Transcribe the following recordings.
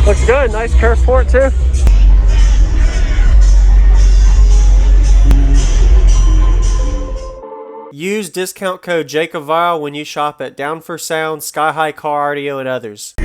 Looks good. Nice curve port too. Use discount code JACOBVILE when you shop at Down for Sound, Sky High Car Audio, and others.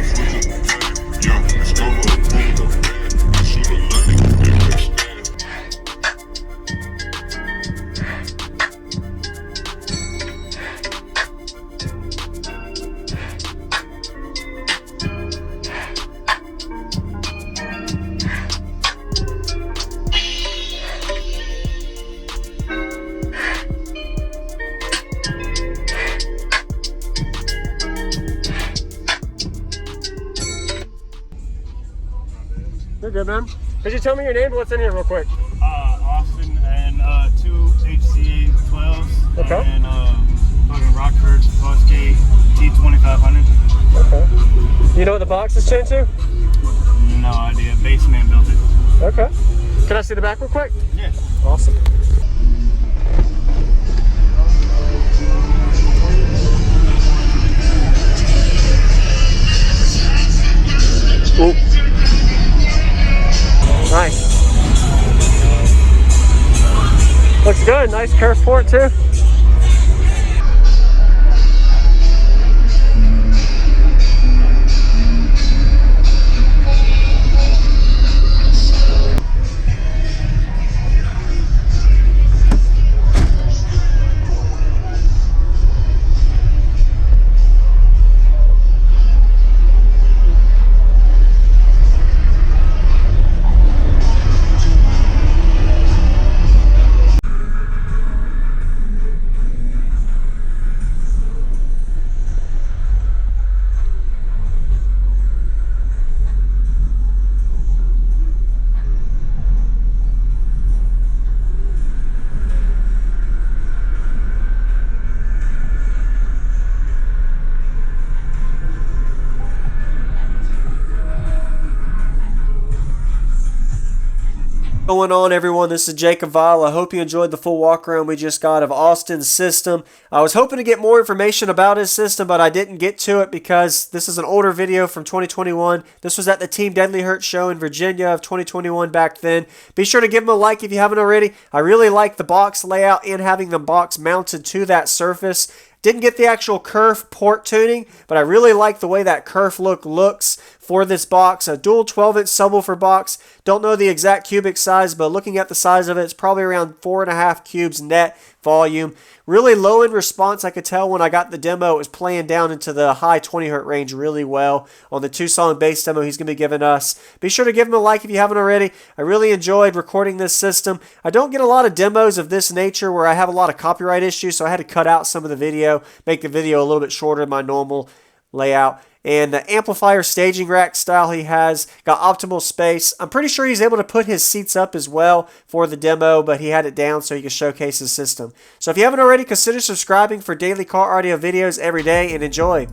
You're good, man. Could you tell me your name? What's in here real quick? Austin and 2 HCA 12s. Okay. And fucking Rockford Bosque T2500. Okay. You know what the box is chained to? No idea. Baseman built it. Okay. Can I see the back real quick? Yeah. Awesome. Oop. Nice. Looks good. Nice curve port too. What's going on, everyone? This is Jacob Vile. I hope you enjoyed the full walk around we just got of Austin's system. I was hoping to get more information about his system, but I didn't get to it because this is an older video from 2021. This was at the Team Deadly Hurt show in Virginia of 2021 back then. Be sure to give him a like if you haven't already. I really like the box layout and having the box mounted to that surface. Didn't get the actual kerf port tuning, but I really like the way that kerf look looks for this box. A dual 12-inch subwoofer box. Don't know the exact cubic size, but looking at the size of it, it's probably around 4.5 cubes net volume. Really low in response. I could tell when I got the demo, it was playing down into the high 20 hertz range really well on the 2-song bass demo he's going to be giving us. Be sure to give him a like if you haven't already. I really enjoyed recording this system. I don't get a lot of demos of this nature where I have a lot of copyright issues, so I had to cut out some of the video, make the video a little bit shorter than my normal layout. And the amplifier staging rack style he has, got optimal space. I'm pretty sure he's able to put his seats up as well for the demo, but he had it down so he could showcase his system. So if you haven't already, consider subscribing for daily car audio videos every day, and enjoy.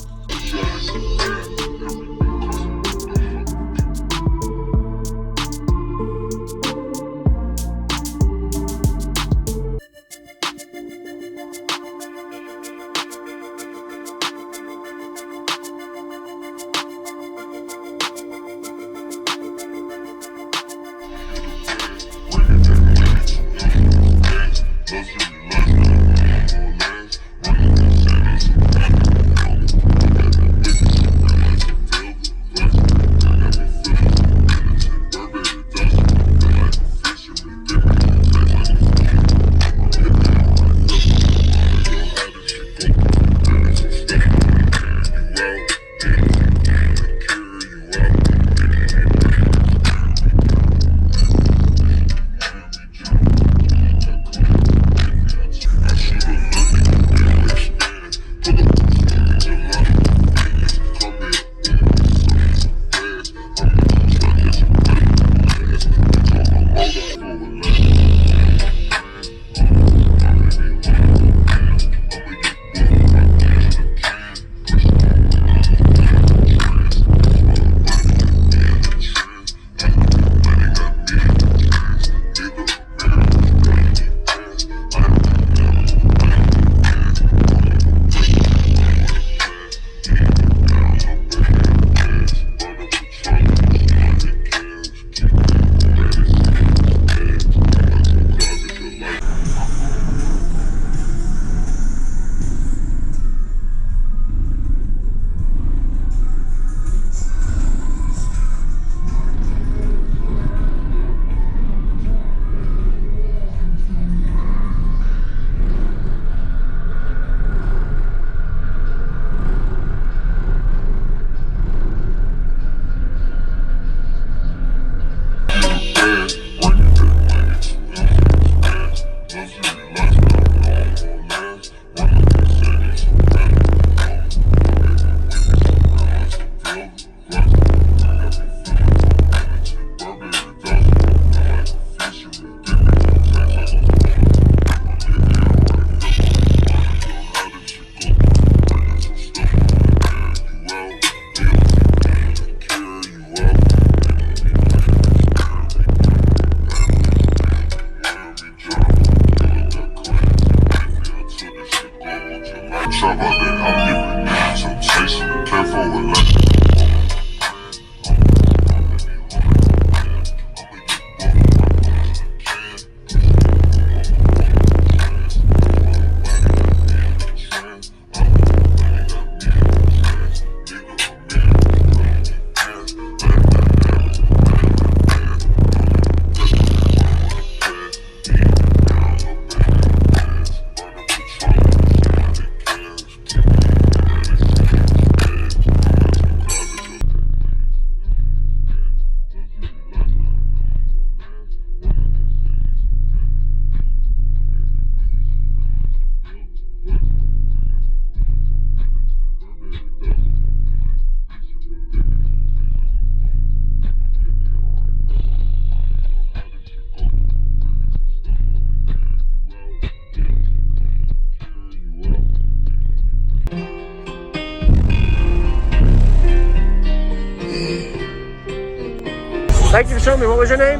Thank you for showing me. What was your name?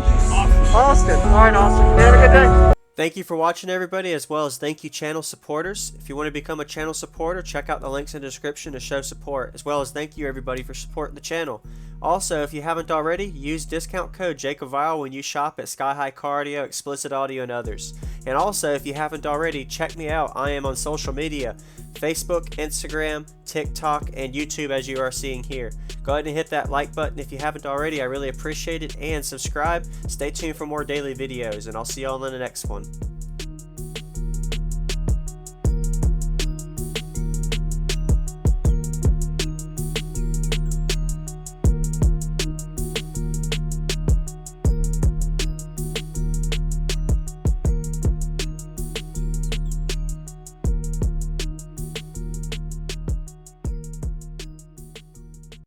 Austin. All right, Austin. Have a good day. Thank you for watching, everybody, as well as thank you, channel supporters. If you want to become a channel supporter, check out the links in the description to show support, as well as thank you, everybody, for supporting the channel. Also, if you haven't already, use discount code JACOBVILE when you shop at Sky High Cardio, Explicit Audio, and others. And also, if you haven't already, check me out. I am on social media, Facebook, Instagram, TikTok, and YouTube, as you are seeing here. Go ahead and hit that like button if you haven't already. I really appreciate it. And subscribe. Stay tuned for more daily videos, and I'll see y'all in the next one.